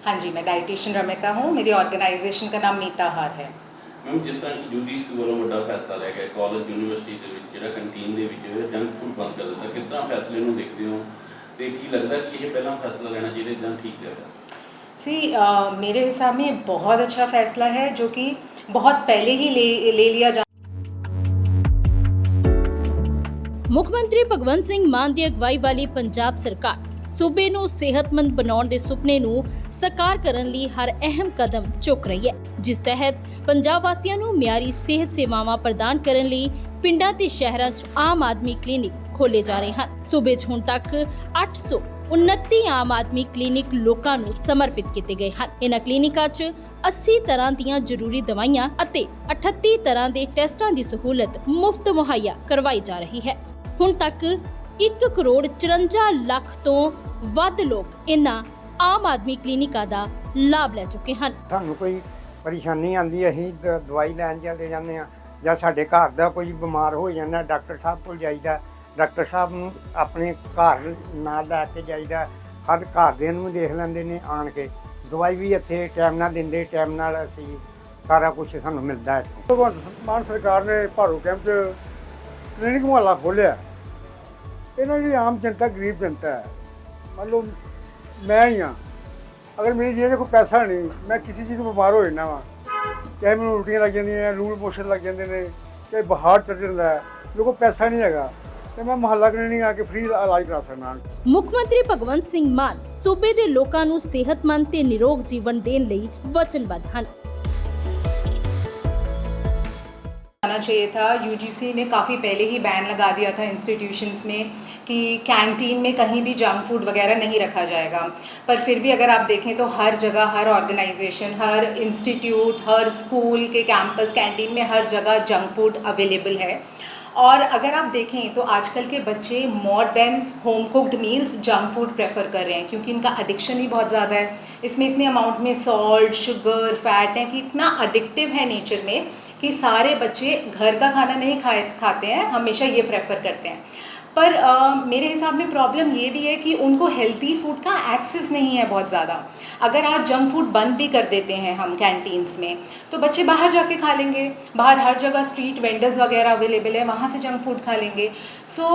हाँ जी, मैं डाइटिशियन रमिता हूँ। मेरी ऑर्गेनाइजेशन का नाम मीताहार है। मैम जिस तरह यूजीसी वालों बड़ा फैसला लिया गया कॉलेज यूनिवर्सिटी के जो कंटीन के जंक फूड बंद कर दिता, किस तरह फैसले में देखते हो तो की लगता कि ये पहला फैसला लेना चाहिए ਜਾਂ ठीक है? मेरे हिसाब में बहुत अच्छा फैसला है जो कि बहुत पहले ही ले लिया जा। ਮੁੱਖ ਮੰਤਰੀ ਭਗਵੰਤ ਸਿੰਘ ਮਾਨ ਦੀ ਅਗਵਾਈ ਵਾਲੀ ਪੰਜਾਬ ਸਰਕਾਰ ਸੂਬੇ ਨੂੰ ਸਿਹਤਮੰਦ ਬਣਾਉਣ ਦੇ ਸੁਪਨੇ ਨੂੰ ਸਾਕਾਰ ਕਰਨ ਲਈ ਹਰ ਅਹਿਮ ਕਦਮ ਚੁੱਕ ਰਹੀ ਹੈ, ਜਿਸ ਤਹਿਤ ਪੰਜਾਬ ਵਾਸੀਆਂ ਨੂੰ ਮਿਆਰੀ ਸਿਹਤ ਸੇਵਾਵਾਂ ਪ੍ਰਦਾਨ ਕਰਨ ਲਈ ਪਿੰਡਾਂ ਤੇ ਸ਼ਹਿਰਾਂ 'ਚ ਆਮ ਆਦਮੀ ਕਲੀਨਿਕ ਖੋਲੇ ਜਾ ਰਹੇ ਹਨ। ਸੂਬੇ 'ਚ ਹੁਣ ਤੱਕ 829 ਆਮ ਆਦਮੀ ਕਲੀਨਿਕ ਲੋਕਾਂ ਨੂੰ ਸਮਰਪਿਤ ਕੀਤੇ ਗਏ ਹਨ। ਇਹਨਾਂ ਕਲੀਨਿਕਾਂ 'ਚ 80 ਤਰ੍ਹਾਂ ਦੀਆਂ ਜ਼ਰੂਰੀ ਦਵਾਈਆਂ ਅਤੇ 38 ਤਰ੍ਹਾਂ ਦੇ ਟੈਸਟਾਂ ਦੀ ਸਹੂਲਤ ਮੁਫਤ ਮੁਹੱਈਆ ਕਰਵਾਈ ਜਾ ਰਹੀ ਹੈ। ਹੁਣ ਤੱਕ 1 ਕਰੋੜ 54 ਲੱਖ ਤੋਂ ਵੱਧ ਲੋਕ ਇਹਨਾਂ ਆਮ ਆਦਮੀ ਕਲੀਨਿਕਾਂ ਦਾ ਲਾਭ ਲੈ ਚੁੱਕੇ ਹਨ। ਸਾਨੂੰ ਕੋਈ ਪਰੇਸ਼ਾਨੀ ਆਂਦੀ ਅਸੀਂ ਦਵਾਈ ਲੈਣ ਚਲੇ ਜਾਂਦੇ ਆ ਜਾਂ ਸਾਡੇ ਘਰ ਦਾ ਕੋਈ ਬਿਮਾਰ ਹੋ ਜਾਂਦਾ ਡਾਕਟਰ ਸਾਹਿਬ ਕੋਲ ਜਾਈਦਾ, ਡਾਕਟਰ ਸਾਹਿਬ ਨੂੰ ਆਪਣੇ ਘਰ ਨਾਲ ਲੈ ਕੇ ਜਾਈਦਾ, ਹਰ ਘਰ ਦੇ ਨੂੰ ਦੇਖ ਲੈਂਦੇ ਨੇ ਆਣ ਕੇ, ਦਵਾਈ ਵੀ ਇੱਥੇ ਟਾਈਮ ਨਾਲ ਦਿੰਦੇ, ਟਾਈਮ ਨਾਲ ਅਸੀਂ ਸਾਰਾ ਕੁਝ ਸਾਨੂੰ ਮਿਲਦਾ ਹੈ। ਭਗਵੰਤ ਮਾਨ ਸਰਕਾਰ ਨੇ ਭਾਰੂ ਕੈਂਪ 'ਚ ਕਲੀਨਿਕ ਮੁਹੱਲਾ ਖੋਲ੍ਹਿਆ। ਇਹਨਾਂ ਜਿਹੜੀ ਆਮ ਜਨਤਾ ਗਰੀਬ ਜਨਤਾ ਹੈ, ਮੰਨ ਲਓ ਮੈਂ ਹੀ ਹਾਂ, ਅਗਰ ਮੇਰੀ ਜੇਬ 'ਚ ਕੋਈ ਪੈਸਾ ਨਹੀਂ, ਮੈਂ ਕਿਸੇ ਚੀਜ਼ ਤੋਂ ਬਿਮਾਰ ਹੋ ਜਾਂਦਾ ਵਾ, ਚਾਹੇ ਮੈਨੂੰ ਉਲਟੀਆਂ ਲੱਗ ਜਾਂਦੀਆਂ, ਲੂਜ਼ ਮੋਸ਼ਨ ਲੱਗ ਜਾਂਦੇ ਨੇ, ਚਾਹੇ ਬੁਖਾਰ ਚੜ੍ਹ ਜਾਂਦਾ, ਮੇਰੇ ਕੋਲ ਪੈਸਾ ਨਹੀਂ ਹੈਗਾ ਤੇ ਮੈਂ ਮੁਹੱਲਾ ਕਲੀਨਿਕ ਆ ਕੇ ਫ੍ਰੀ ਇਲਾਜ ਕਰਾ ਸਕਦਾ। ਮੁੱਖ ਮੰਤਰੀ ਭਗਵੰਤ ਸਿੰਘ ਮਾਨ ਸੂਬੇ ਦੇ ਲੋਕਾਂ ਨੂੰ ਸਿਹਤਮੰਦ ਤੇ ਨਿਰੋਗ ਜੀਵਨ ਦੇਣ ਲਈ ਵਚਨਬੱਧ ਹਨ। आना चाहिए था। यूजीसी ने काफ़ी पहले ही बैन लगा दिया था इंस्टीट्यूशंस में कि कैंटीन में कहीं भी जंक फूड वगैरह नहीं रखा जाएगा, पर फिर भी अगर आप देखें तो हर जगह, हर ऑर्गेनाइजेशन, हर इंस्टीट्यूट, हर स्कूल के कैंपस कैंटीन में हर जगह जंक फूड अवेलेबल है। और अगर आप देखें तो आजकल के बच्चे more than home cooked meals junk food prefer कर रहे हैं, क्योंकि इनका एडिक्शन ही बहुत ज़्यादा है। इसमें इतने अमाउंट में सॉल्ट, शुगर, फैट है कि इतना अडिक्टिव है नेचर में कि सारे बच्चे घर का खाना नहीं खाते हैं, हमेशा ये प्रेफर करते हैं। पर मेरे हिसाब में प्रॉब्लम ये भी है कि उनको हेल्दी फूड का एक्सेस नहीं है बहुत ज़्यादा। अगर आज जंक फूड बंद भी कर देते हैं हम कैंटीन्स में, तो बच्चे बाहर जाके खा लेंगे। बाहर हर जगह स्ट्रीट वेंडर्स वगैरह अवेलेबल है, वहाँ से जंक फूड खा लेंगे। सो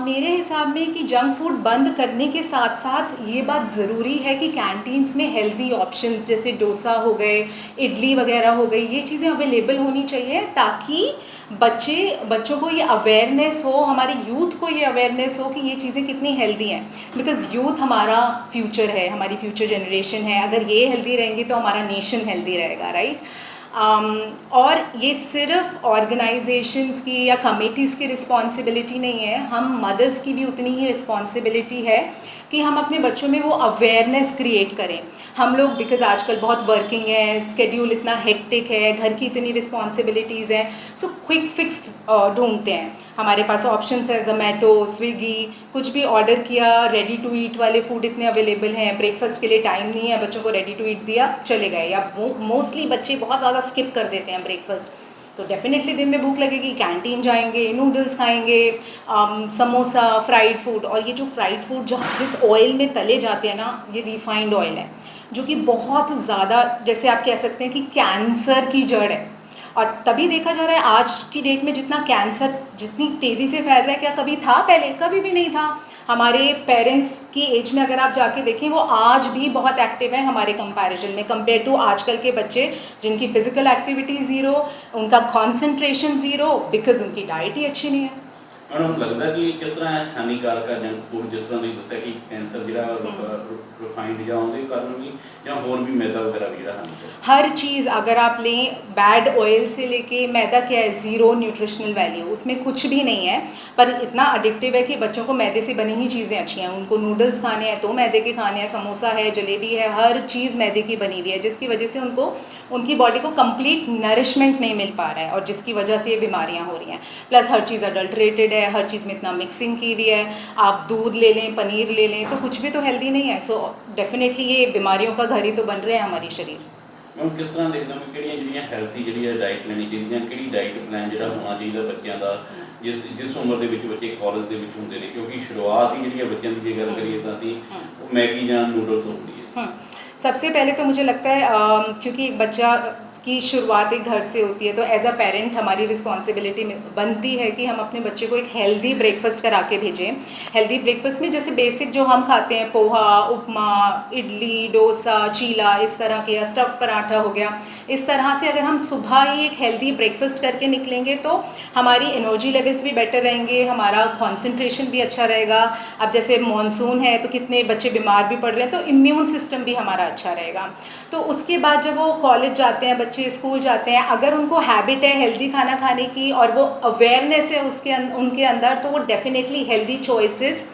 मेरे हिसाब में कि जंक फूड बंद करने के साथ साथ ये बात ज़रूरी है कि कैंटीन्स में हेल्दी ऑप्शंस जैसे डोसा हो गए, इडली वगैरह हो गई, ये चीज़ें अवेलेबल होनी चाहिए, ताकि बच्चों को ये अवेयरनेस हो, हमारे यूथ को ये अवेयरनेस हो कि ये चीज़ें कितनी हेल्दी हैं। बिकॉज़ यूथ हमारा फ्यूचर है, हमारी फ्यूचर जनरेशन है। अगर ये हेल्दी रहेंगी तो हमारा नेशन हेल्दी रहेगा, राइट। और ये सिर्फ ऑर्गेनाइजेशंस की या कमेटीज़ की रिस्पॉन्सिबिलिटी नहीं है, हम मदर्स की भी उतनी ही रिस्पॉन्सिबिलिटी है कि हम अपने बच्चों में वो अवेयरनेस क्रिएट करें। हम लोग बिकॉज़ आजकल बहुत वर्किंग है, स्केड्यूल इतना हेक्टिक है, घर की इतनी रिस्पॉन्सिबिलिटीज़ हैं, सो क्विक फिक्स ढूंढते हैं। हमारे पास ऑप्शंस है, ज़ोमैटो, स्विगी, कुछ भी ऑर्डर किया, रेडी टू ईट वाले फूड इतने अवेलेबल हैं। ब्रेकफास्ट के लिए टाइम नहीं है, बच्चों को रेडी टू ईट दिया, चले गए। या मोस्टली बच्चे बहुत ज़्यादा स्किप कर देते हैं ब्रेकफास्ट, तो डेफिनेटली दिन में भूख लगेगी, कैंटीन जाएंगे, नूडल्स खाएंगे, समोसा, फ्राइड फूड। और ये जो फ्राइड फूड जिस ऑयल में तले जाते हैं ना, ये रिफाइंड ऑयल है, जो कि बहुत ज़्यादा, जैसे आप कह सकते हैं कि कैंसर की जड़ है। और तभी देखा जा रहा है आज की डेट में जितना कैंसर जितनी तेज़ी से फैल रहा है, क्या कभी था पहले? कभी भी नहीं था। हमारे पेरेंट्स की एज में अगर आप जाके देखें, वो आज भी बहुत एक्टिव है हमारे कंपैरिजन में, कंपेयर टू आजकल के बच्चे जिनकी फ़िज़िकल एक्टिविटी ज़ीरो, उनका कॉन्सेंट्रेशन ज़ीरो, बिकॉज़ उनकी डाइट ही अच्छी नहीं है। मैडम लगता कि किस तरह हानिकारक है जंक फूड, जिस तरह की दस्या कि कैंसर जो रिफाइंड या उनके कारण भी या होर भी मैदा वगैरह भी रहा हर चीज़ अगर आप लें, बैड ऑयल से लेके मैदा क्या है, ज़ीरो न्यूट्रिशनल वैल्यू, उसमें कुछ भी नहीं है, पर इतना अडिक्टिव है कि बच्चों को मैदे से बनी ही चीज़ें अच्छी हैं। उनको नूडल्स खाने हैं तो मैदे के खाने हैं, समोसा है, जलेबी है, हर चीज़ मैदे की बनी हुई है, जिसकी वजह से उनको उनकी बॉडी को कंप्लीट नरिशमेंट नहीं मिल पा रहा है, और जिसकी वजह से ये बीमारियाँ हो रही हैं। प्लस हर चीज़ अडल्ट्रेटेड है, हर चीज़ में इतना मिक्सिंग की हुई है। आप दूध ले लें, पनीर ले लें, तो कुछ भी तो हेल्दी नहीं है। सो डेफिनेटली ये बीमारियों का घर ही तो बन रहे हैं हमारी शरीर। मैम किस तरह देखते हो कि किहड़ियां हैल्थी जी डाइट लेनी चाहिए, किहड़ी डाइट प्लान जो होना चाहिए बच्चों का, जिस उम्र के बच्चे कॉलेज के होंगे ने, क्योंकि शुरुआत ही जी बच्चों की गल करिए तो मैगी या नूडल तो होती है। सबसे पहले तो मुझे लगता है क्योंकि एक बच्चा की शुरुआत एक घर से होती है, तो एज अ पेरेंट हमारी रिस्पॉन्सिबिलिटी बनती है कि हम अपने बच्चे को एक हेल्दी ब्रेकफास्ट करा के भेजें। हेल्दी ब्रेकफास्ट में जैसे बेसिक जो हम खाते हैं, पोहा, उपमा, इडली, डोसा, चीला, इस तरह के, या स्टफ़ पराठा हो गया, इस तरह से अगर हम सुबह ही एक हेल्दी ब्रेकफास्ट करके निकलेंगे तो हमारी एनर्जी लेवल्स भी बेटर रहेंगे, हमारा कंसंट्रेशन भी अच्छा रहेगा। अब जैसे मॉनसून है तो कितने बच्चे बीमार भी पड़ रहे हैं, तो इम्यून सिस्टम भी हमारा अच्छा रहेगा। तो उसके बाद जब वो कॉलेज जाते हैं, बच्चे स्कूल जाते हैं, अगर उनको हैबिट है हेल्दी खाना खाने की और वो अवेयरनेस है उनके अंदर, तो वो डेफिनेटली हेल्दी चॉइसेस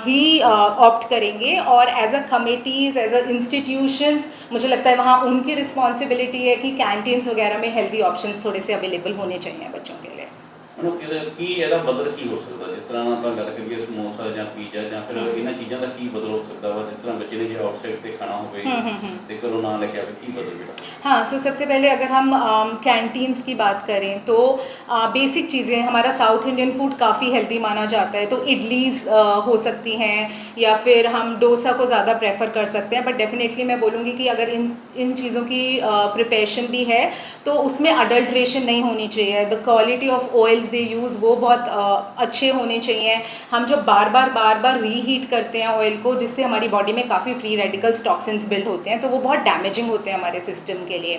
ही ऑप्ट करेंगे। और as a committees, as a institutions, मुझे लगता है वहाँ उनकी रिस्पॉन्सिबिलिटी है कि कैंटीन्स वगैरह में हेल्दी ऑप्शंस थोड़े से अवेलेबल होने चाहिए बच्चों के लिए। ਕੀ ਇਹਦਾ ਬਦਲ ਕੀ ਹੋ ਸਕਦਾ, ਜਿਸ ਤਰ੍ਹਾਂ ਆਪਾਂ ਗੱਲ ਕਰੀਏ ਸਮੋਸਾ ਜਾਂ ਪੀਜ਼ਾ ਜਾਂ ਫਿਰ ਇਹਨਾਂ ਚੀਜ਼ਾਂ ਦਾ ਕੀ ਬਦਲ ਹੋ ਸਕਦਾ ਵਾ, ਜਿਸ ਤਰ੍ਹਾਂ ਬੱਚੇ ਨੇ ਜੇ ਆਊਟਸਾਈਡ ਤੇ ਖਾਣਾ ਹੋਵੇ ਤੇ ਘਰੋਂ ਨਾ ਲੈ ਕੇ ਆਵੇ, ਕੀ ਬਦਲ ਜਿਹੜਾ? हाँ, सो सबसे पहले अगर हम कैंटीन्स की बात करें तो बेसिक चीज़ें, हमारा साउथ इंडियन फूड काफ़ी हेल्दी माना जाता है, तो इडलीज़ हो सकती हैं, या फिर हम डोसा को ज़्यादा प्रेफर कर सकते हैं। बट डेफिनेटली मैं बोलूँगी कि अगर इन चीज़ों की प्रिपरेशन भी है तो उसमें अडल्ट्रेशन नहीं होनी चाहिए। The quality of oils they use वो बहुत अच्छे होने चाहिए। हम जो बार बार रीहीट करते हैं ऑयल को, जिससे हमारी बॉडी में काफ़ी फ्री रेडिकल्स, टॉक्सिन्स बिल्ड होते हैं, तो वो बहुत डैमेजिंग होते हैं हमारे सिस्टम के लिए।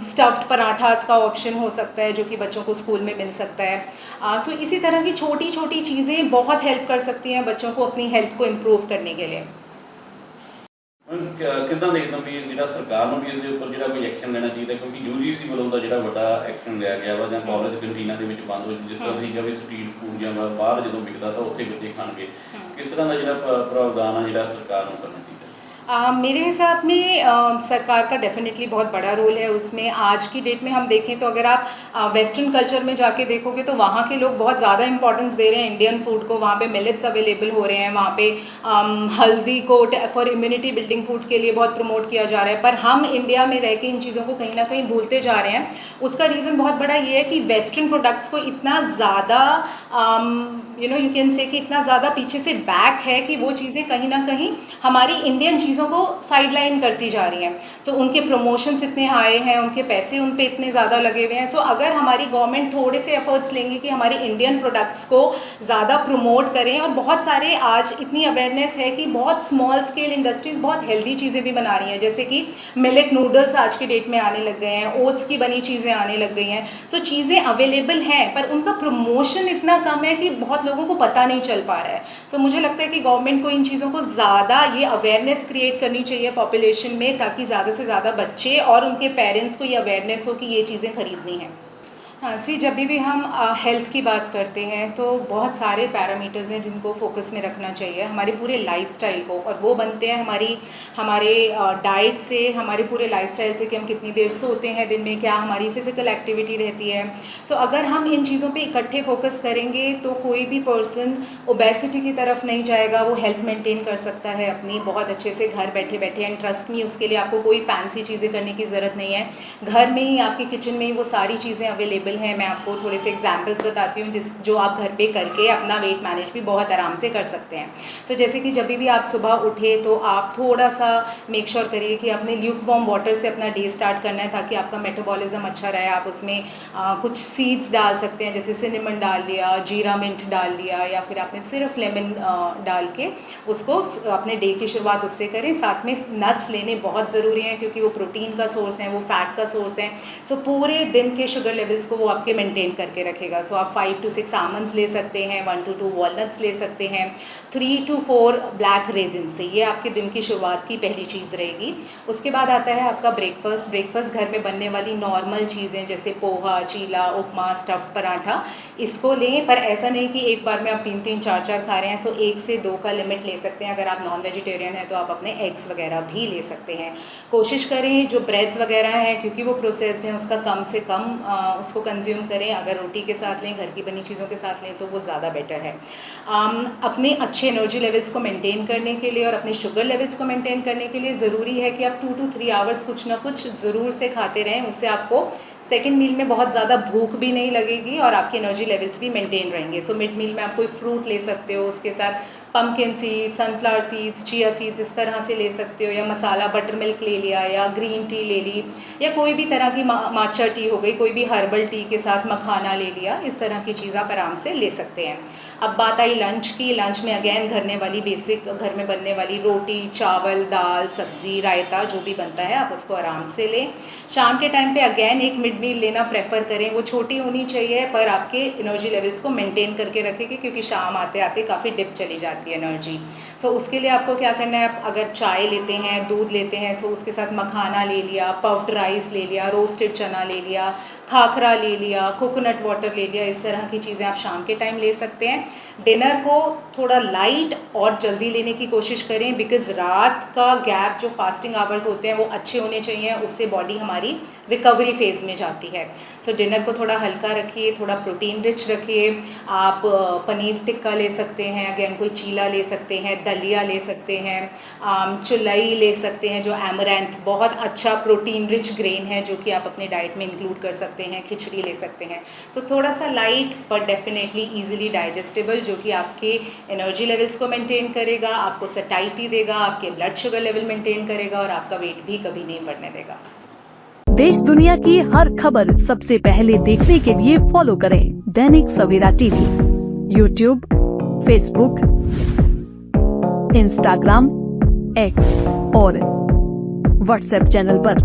स्टफ्ड पराठास का ऑप्शन हो सकता है जो कि बच्चों को स्कूल में मिल सकता है। सो इसी तरह की छोटी छोटी चीज़ें बहुत हेल्प कर सकती हैं बच्चों को अपनी हेल्थ को इम्प्रूव करने के लिए। ਕਿੱਦਾਂ ਦੇਖਦਾ ਵੀ ਜਿਹੜਾ ਸਰਕਾਰ ਨੂੰ ਵੀ ਇਹਦੇ ਉੱਪਰ ਜਿਹੜਾ ਕੋਈ ਐਕਸ਼ਨ ਲੈਣਾ ਚਾਹੀਦਾ, ਕਿਉਂਕਿ UGC ਵੱਲੋਂ ਦਾ ਜਿਹੜਾ ਵੱਡਾ ਐਕਸ਼ਨ ਲਿਆ ਗਿਆ ਵਾ, ਜਾਂ ਕਾਲਜ ਕੰਟੀਨਾਂ ਦੇ ਵਿੱਚ ਬੰਦ ਹੋ, ਜਿਸ ਤਰ੍ਹਾਂ ਤੁਸੀਂ ਕਿਹਾ ਵੀ ਸਟਰੀਟ ਫੂਡ ਜਾਂ ਬਾਹਰ ਜਦੋਂ ਵਿਕਦਾ ਤਾਂ ਉੱਥੇ ਬੱਚੇ ਖਾਣਗੇ, ਕਿਸ ਤਰ੍ਹਾਂ ਦਾ ਜਿਹੜਾ ਪ੍ਰਾਵਧਾਨ ਆ ਜਿਹੜਾ ਸਰਕਾਰ ਨੂੰ ਕਰਨਾ ਚਾਹੀਦਾ? मेरे हिसाब में सरकार का डेफिनेटली बहुत बड़ा रोल है उसमें। आज की डेट में हम देखें तो अगर आप वेस्टर्न कल्चर में जाके देखोगे तो वहाँ के लोग बहुत ज़्यादा इंपॉर्टेंस दे रहे हैं इंडियन फूड को। वहाँ पे मिलेट्स अवेलेबल हो रहे हैं, वहाँ पे हल्दी को फॉर इम्यूनिटी बिल्डिंग फूड के लिए बहुत प्रमोट किया जा रहा है। पर हम इंडिया में रह के इन चीज़ों को कहीं ना कहीं भूलते जा रहे हैं। उसका रीज़न बहुत बड़ा ये है कि वेस्टर्न प्रोडक्ट्स को इतना ज़्यादा यू कैन से कि इतना ज़्यादा पीछे से बैक है कि वो चीज़ें कहीं ना कहीं हमारी इंडियन चीज़ों को साइडलाइन करती जा रही हैं। तो उनके प्रमोशंस इतने हाई हैं, उनके पैसे उन पे इतने ज़्यादा लगे हुए हैं। सो अगर हमारी गवर्नमेंट थोड़े से एफर्ट्स लेंगे कि हमारे इंडियन प्रोडक्ट्स को ज़्यादा प्रमोट करें, और बहुत सारे आज इतनी अवेयरनेस है कि बहुत स्मॉल स्केल इंडस्ट्रीज़ बहुत हेल्दी चीज़ें भी बना रही हैं, जैसे कि मिलेट नूडल्स आज के डेट में आने लग गए हैं, ओट्स की बनी चीज़ें आने लग गई हैं। सो चीज़ें अवेलेबल हैं पर उनका प्रमोशन इतना कम है कि बहुत लोगों को पता नहीं चल पा रहा है। सो मुझे लगता है कि गवर्नमेंट को इन चीज़ों को ज़्यादा ये अवेयरनेस क्रिएट करनी चाहिए पॉपुलेशन में, ताकि ज़्यादा से ज़्यादा बच्चे और उनके पेरेंट्स को ये अवेयरनेस हो कि ये चीज़ें खरीदनी हैं। हाँ, जब भी हम हेल्थ की बात करते हैं तो बहुत सारे पैरामीटर्स हैं जिनको फोकस में रखना चाहिए हमारे पूरे लाइफस्टाइल को, और वो बनते हैं हमारे डाइट से, हमारे पूरे लाइफस्टाइल से कि हम कितनी देर सोते हैं दिन में, क्या हमारी फ़िज़िकल एक्टिविटी रहती है। सो अगर हम इन चीज़ों पे इकट्ठे फोकस करेंगे तो कोई भी पर्सन ओबेसिटी की तरफ नहीं जाएगा, वो हेल्थ मेंटेन कर सकता है अपनी बहुत अच्छे से घर बैठे बैठे। एंड ट्रस्ट मी, उसके लिए आपको कोई फैंसी चीज़ें करने की ज़रूरत नहीं है। घर में ही, आपकी किचन में ही वो सारी चीज़ें अवेलेबल हैं। मैं आपको थोड़े से एग्जांपल्स बताती हूँ जो आप घर पे करके अपना वेट मैनेज भी बहुत आराम से कर सकते हैं। सो जैसे कि जब भी आप सुबह उठे तो आप थोड़ा सा मेक श्योर करिए कि आपने ल्यूक वार्म वाटर से अपना डे स्टार्ट करना है, ताकि आपका मेटाबॉलिज्म अच्छा रहे। आप उसमें कुछ सीड्स डाल सकते हैं, जैसे सिनेमन डाल लिया, जीरा मिंट डाल लिया, या फिर आपने सिर्फ लेमन डाल के उसको अपने डे की शुरुआत उससे करें। साथ में नट्स लेने बहुत ज़रूरी हैं क्योंकि वो प्रोटीन का सोर्स हैं, वो फैट का सोर्स हैं। सो पूरे दिन के शुगर लेवल्स को वो आपके मेंटेन करके रखेगा। सो आप 5 to 6 आमंड्स ले सकते हैं, 1 to 2 वॉलनट्स ले सकते हैं, 3 to 4 ब्लैक रेजिन से। ये आपके दिन की शुरुआत की पहली चीज़ रहेगी। उसके बाद आता है आपका ब्रेकफास्ट घर में बनने वाली नॉर्मल चीज़ें जैसे पोहा, चीला, उपमा, स्टफ्ड पराठा, इसको लें। पर ऐसा नहीं कि एक बार में आप 3-3, 4-4 खा रहे हैं। सो 1 से 2 का लिमिट ले सकते हैं। अगर आप नॉन वेजिटेरियन हैं तो आप अपने एग्स वगैरह भी ले सकते हैं। कोशिश करें जो ब्रेड्स वगैरह हैं, क्योंकि वो प्रोसेस्ड हैं, उसका कम से कम उसको कंज्यूम करें। अगर रोटी के साथ लें, घर की बनी चीज़ों के साथ लें तो वो ज़्यादा बेटर है। अपने अच्छे एनर्जी लेवल्स को मेंटेन करने के लिए और अपने शुगर लेवल्स को मेंटेन करने के लिए ज़रूरी है कि आप 2 to 3 आवर्स कुछ ना कुछ ज़रूर से खाते रहें। उससे आपको सेकंड मील में बहुत ज़्यादा भूख भी नहीं लगेगी और आपके एनर्जी लेवल्स भी मेंटेन रहेंगे। सो मिड मील में आप कोई फ्रूट ले सकते हो, उसके साथ pumpkin seeds, sunflower seeds, chia seeds इस तरह से ले सकते हो, या मसाला बटर मिल्क ले लिया, या ग्रीन टी ले ली, या कोई भी तरह की माचा टी हो गई, कोई भी हर्बल टी के साथ मखाना ले लिया, इस तरह की चीज़ आप आराम से ले सकते हैं। अब बात आई लंच की। लंच में अगेन घर में बनने वाली रोटी, चावल, दाल, सब्ज़ी, रायता जो भी बनता है आप उसको आराम से लें। शाम के टाइम पे अगेन एक मिड मील लेना प्रेफर करें, वो छोटी होनी चाहिए पर आपके एनर्जी लेवल्स को मेंटेन करके रखेगी, क्योंकि शाम आते आते काफ़ी डिप चली जाती है एनर्जी। सो उसके लिए आपको क्या करना है, आप अगर चाय लेते हैं, दूध लेते हैं, सो उसके साथ मखाना ले लिया, पफ्ड राइस ले लिया, रोस्टेड चना ले लिया, खाखरा ले लिया, कोकोनट वाटर ले लिया, इस तरह की चीज़ें आप शाम के टाइम ले सकते हैं। डिनर को थोड़ा लाइट और जल्दी लेने की कोशिश करें, बिकॉज़ रात का गैप जो फास्टिंग आवर्स होते हैं वो अच्छे होने चाहिए, उससे बॉडी हमारी रिकवरी फेज़ में जाती है। सो डिनर को थोड़ा हल्का रखिए, थोड़ा प्रोटीन रिच रखिए। आप पनीर टिक्का ले सकते हैं, अगेन कोई चीला ले सकते हैं, दलिया ले सकते हैं, चुलई ले सकते हैं जो एमरैंथ बहुत अच्छा प्रोटीन रिच ग्रेन है जो कि आप अपने डाइट में इंक्लूड कर सकते हैं, खिचड़ी ले सकते हैं। सो थोड़ा सा लाइट पर डेफिनेटली ईजिली डाइजेस्टेबल, जो कि आपके एनर्जी लेवल्स को मेंटेन करेगा, आपको सटाइटी देगा, आपके ब्लड शुगर लेवल मेंटेन करेगा और आपका वेट भी कभी नहीं बढ़ने देगा। देश दुनिया की हर खबर सबसे पहले देखने के लिए फॉलो करें Dainik Savera TV, YouTube, Facebook, Instagram, X और व्हाट्सएप चैनल पर।